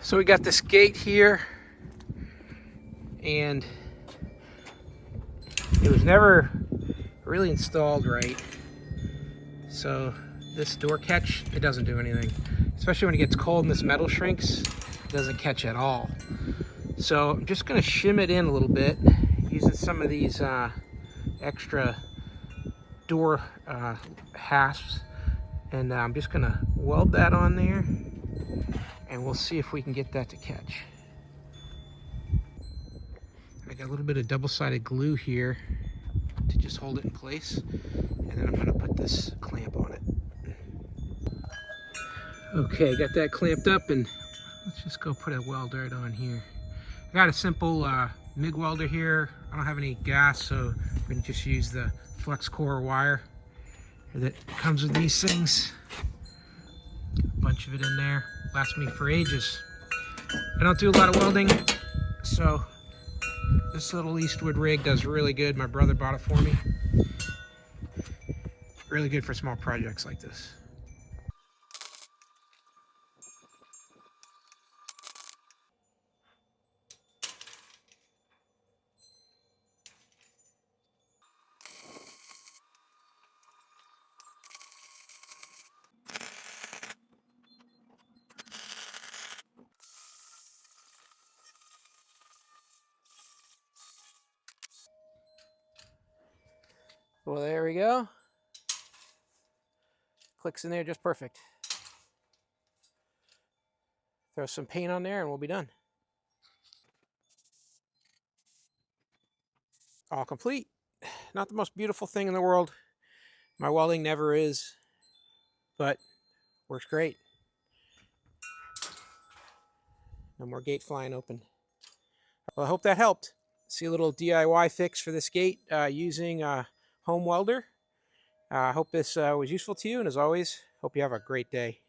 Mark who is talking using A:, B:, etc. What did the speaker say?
A: So we got this gate here, and it was never really installed right. So this door catch, it doesn't do anything. Especially when it gets cold and this metal shrinks, it doesn't catch at all. So I'm just gonna shim it in a little bit using some of these extra door hasps. And I'm just gonna weld that on there, and we'll see if we can get that to catch. I got a little bit of double-sided glue here to just hold it in place, and then I'm gonna put this clamp on it. Okay, got that clamped up, and let's just go put a welder right on here. I got a simple MIG welder here. I don't have any gas, so I'm gonna just use the flex core wire that comes with these things. A bunch of it in there, lasts me for ages. I don't do a lot of welding, so this little Eastwood rig does really good. My brother bought it for me. Really good for small projects like this. Well, there we go. Clicks in there just perfect. Throw some paint on there and we'll be done. All complete. Not the most beautiful thing in the world. My welding never is, but works great. No more gate flying open. Well, I hope that helped. See a little DIY fix for this gate using a home welder. I hope this was useful to you, and as always, hope you have a great day.